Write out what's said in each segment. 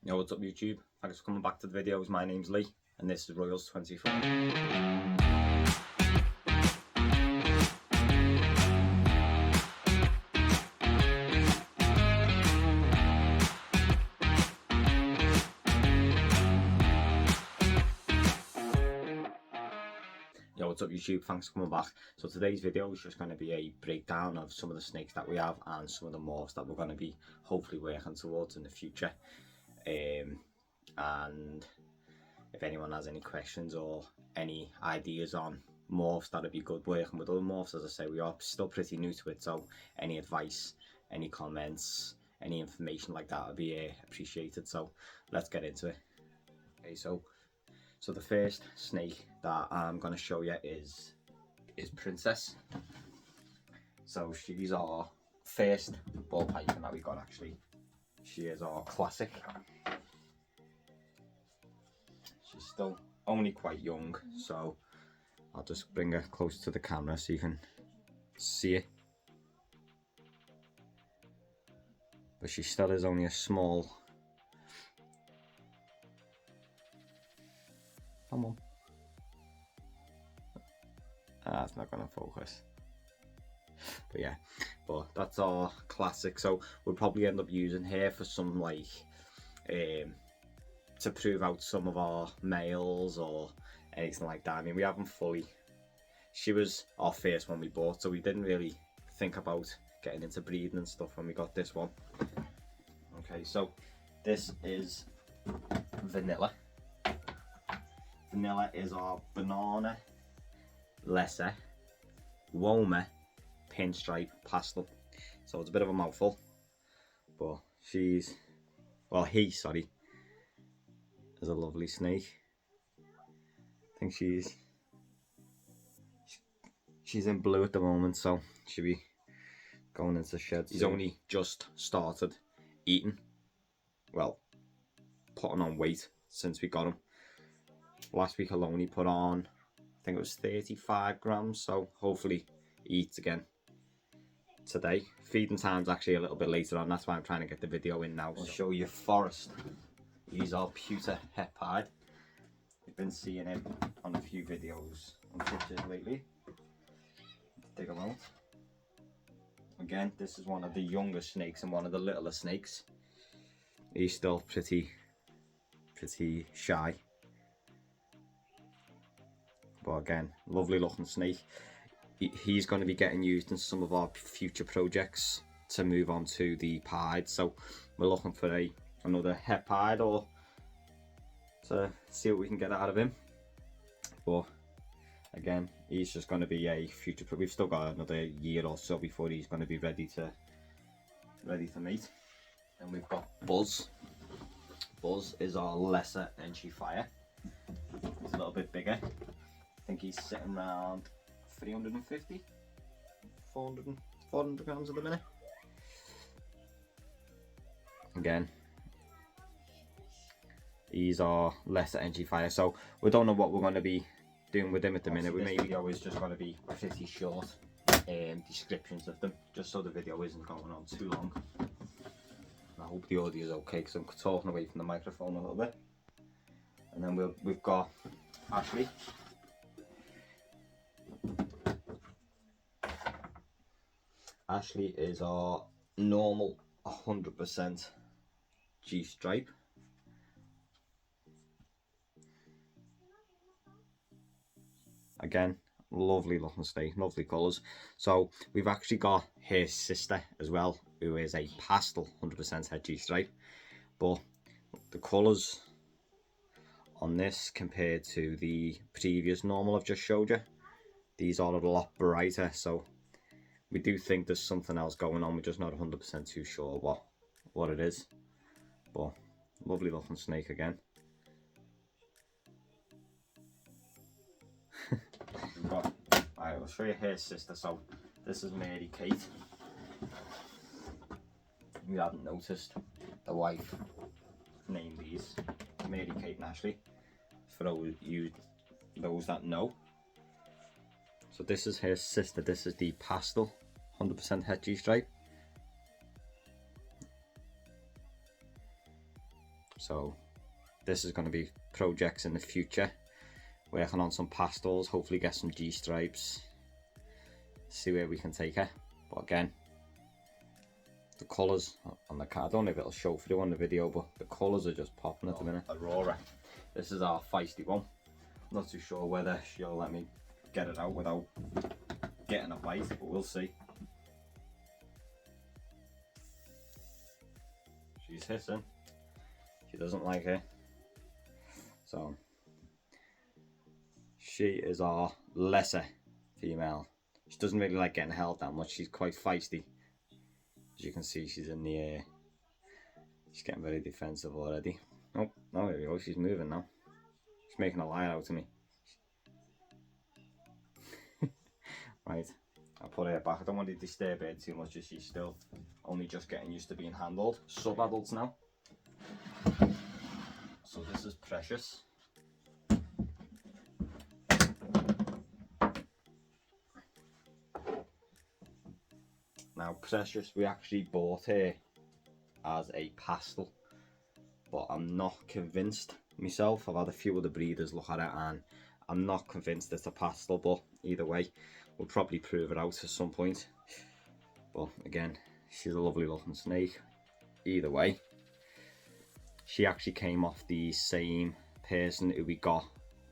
Yo, what's up YouTube? Thanks for coming back to the videos. My name's Lee and this is Royals24. Yo, what's up YouTube? Thanks for coming back. So today's video is just going to be a breakdown of some of the snakes that we have and some of the morphs that we're going to be hopefully working towards in the future. And if anyone has any questions or any ideas on morphs, that'd be good working with other morphs. As I say, we are still pretty new to it, so any advice, any comments, any information like that would be appreciated. So let's get into it. Okay, so the first snake that I'm going to show you is Princess. So she's our first ball python that we got actually. She is our classic. She's still only quite young, so I'll just bring her close to the camera so you can see it. But she still is only a small. Come on. That's not gonna focus. But yeah, but that's our classic. So we'll probably end up using her for some like to prove out some of our males or anything like that. I mean, we haven't fully. She was our first one we bought, so we didn't really think about getting into breeding and stuff when we got this one. Okay, so this is Vanilla. Vanilla is our banana, lesser, Woma, pinstripe, pastel. So it's a bit of a mouthful, but she's, well, he, sorry, is a lovely snake. I think she's in blue at the moment, so she'll be going into the shed. He's only just started eating, well, putting on weight since we got him. Last week alone he put on, I think it was 35 grams, so hopefully he eats again today. Feeding time's actually a little bit later on, that's why I'm trying to get the video in now. I'll show you Forest. He's our pewter hepide. You've been seeing him on a few videos and pictures lately. Let's dig him out. Again, this is one of the younger snakes and one of the littler snakes. He's still pretty shy. But again, lovely looking snake. He's going to be getting used in some of our future projects to move on to the pied. So we're looking for another hepide or to see what we can get out of him. But again, he's just going to be a future. We've still got another year or so before he's going to be ready to mate. And we've got Buzz. Buzz is our lesser entry fire. He's a little bit bigger. I think he's sitting around 350, 400 grams at the minute. Again, he's our lesser entry fire, so we don't know what we're going to be doing with him at the minute. This video is just going to be pretty short descriptions of them, just so the video isn't going on too long. I hope the audio is okay because I'm talking away from the microphone a little bit. And then we've got Ashley. Ashley is our normal 100% G-stripe. Again, lovely looking snake, lovely colours. So we've actually got her sister as well, who is a pastel 100% head G-stripe. But the colours on this compared to the previous normal I've just showed you, these are a lot brighter. So we do think there's something else going on. We're just not 100% too sure what it is. But lovely looking snake again. Alright, I'll show you her sister. So this is Mary Kate. You haven't noticed, the wife named these Mary Kate and Ashley, for those that know. So this is her sister. This is the pastel 100% het G-stripe. So this is going to be projects in the future, working on some pastels, hopefully get some G stripes, see where we can take her. But again, the colours on the cat, I don't know if it'll show through on the video, but the colours are just popping at the minute. Aurora, this is our feisty one. I'm not too sure whether she'll let me get it out without getting a bite, but we'll see. She's hissing. She doesn't like it. So she is our lesser female. She doesn't really like getting held that much. She's quite feisty. As you can see, she's in the air. She's getting very defensive already. Oh, there we go. She's moving now. She's making a lie out of me. Right, I'll put her back. I don't want to disturb her too much as she's still only just getting used to being handled. Sub-adults now. So this is Precious. Now Precious, we actually bought her as a pastel, but I'm not convinced myself. I've had a few other breeders look at it and I'm not convinced it's a pastel, but either way, we'll probably prove it out at some point. But again, she's a lovely looking snake. Either way, she actually came off the same person who we got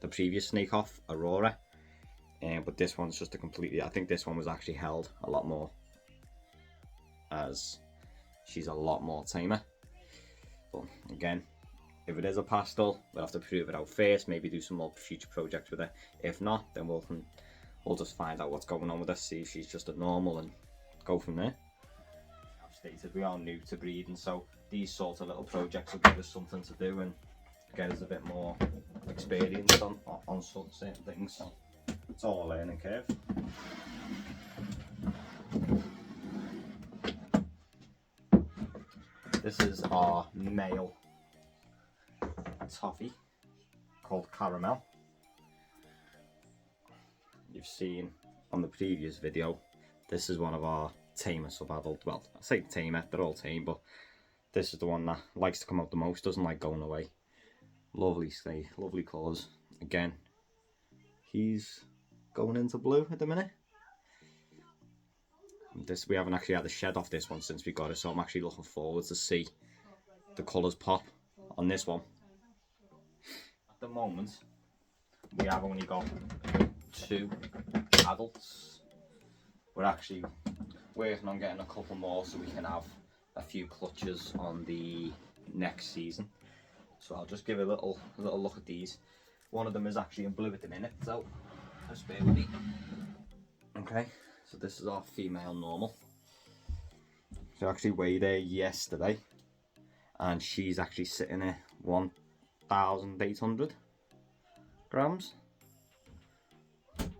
the previous snake off, Aurora. But this one's just a completely, I think this one was actually held a lot more, as she's a lot more tamer. But again, if it is a pastel, we'll have to prove it out first, maybe do some more future projects with her. If not, then we'll just find out what's going on with her, see if she's just a normal and go from there. I've stated we are new to breeding, so these sort of little projects will give us something to do and get us a bit more experience on certain things. So it's all a learning curve. This is our male toffee called Caramel. You've seen on the previous video, this is one of our tamer sub-adult. Well, I say tamer, they're all tame, but this is the one that likes to come out the most, doesn't like going away. Lovely snake, lovely colours. Again, he's going into blue at the minute. This, we haven't actually had the shed off this one since we got it, so I'm actually looking forward to see the colours pop on this one. At the moment, we have only got 2 adults. We're actually working on getting a couple more so we can have a few clutches on the next season. So I'll just give a little look at these. One of them is actually in blue at the minute, so just bear with me. Okay, so this is our female normal. So I actually weighed her yesterday and she's actually sitting at 1,800 grams.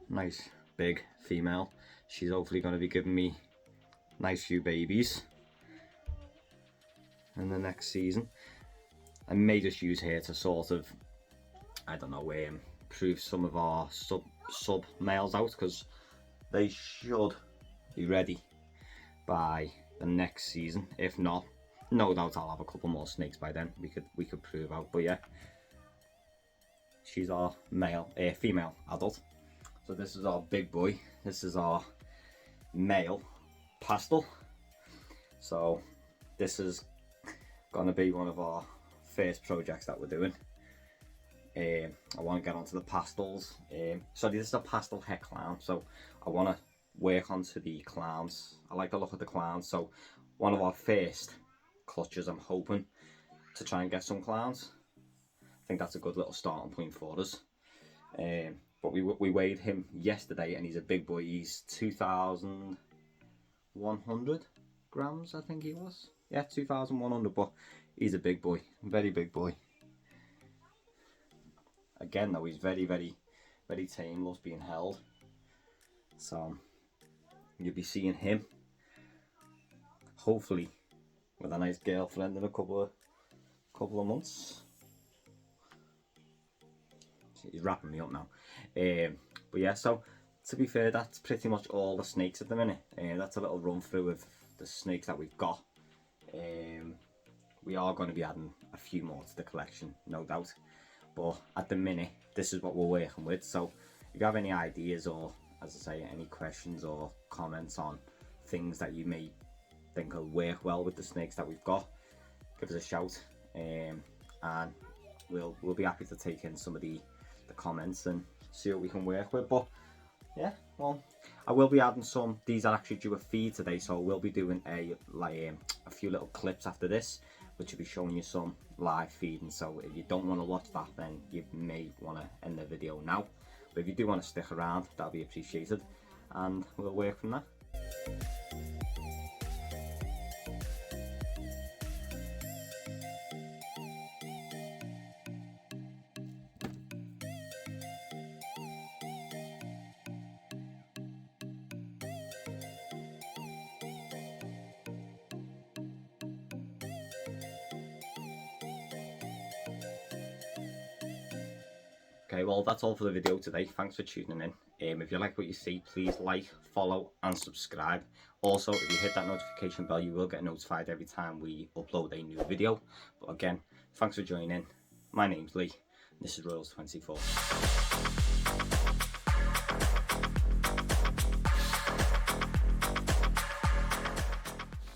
Nice big female. She's hopefully going to be giving me a nice few babies in the next season. I may just use her to sort of, I don't know, prove some of our sub males out, because they should be ready by the next season. If not, no doubt I'll have a couple more snakes by then. We could prove out. But yeah, she's our female adult. So this is our big boy. This is our male pastel. So this is gonna be one of our first projects that we're doing. I want to get onto the pastels. Sorry, this is a pastel head clown, so I want to work onto the clowns. I like the look of the clowns, so one of our first clutches, I'm hoping to try and get some clowns. I think that's a good little starting point for us. But we weighed him yesterday and he's a big boy. He's 2,100 grams, I think he was. Yeah, 2,100, but he's a big boy, very big boy. Again though, he's very, very, very tame, loves being held. So you'll be seeing him, hopefully, with a nice girlfriend in a couple of months. He's wrapping me up now. But yeah, so to be fair, that's pretty much all the snakes at the minute. That's a little run through of the snakes that we've got. we are going to be adding a few more to the collection, no doubt. But at the minute, this is what we're working with. So if you have any ideas, or as I say, any questions or comments on things that you may think will work well with the snakes that we've got, give us a shout, and we'll be happy to take in some of the comments and see what we can work with. But yeah, well, I will be adding some. These are actually due a feed today, so we'll be doing a few little clips after this, which will be showing you some live feeding. So if you don't want to watch that, then you may want to end the video now. But if you do want to stick around, that'll be appreciated, and we'll work from there. Okay, well, that's all for the video today. Thanks for tuning in. If you like what you see, please like, follow and subscribe. Also, if you hit that notification bell, you will get notified every time we upload a new video. But again, thanks for joining in. My name's Lee. This is Royals 24.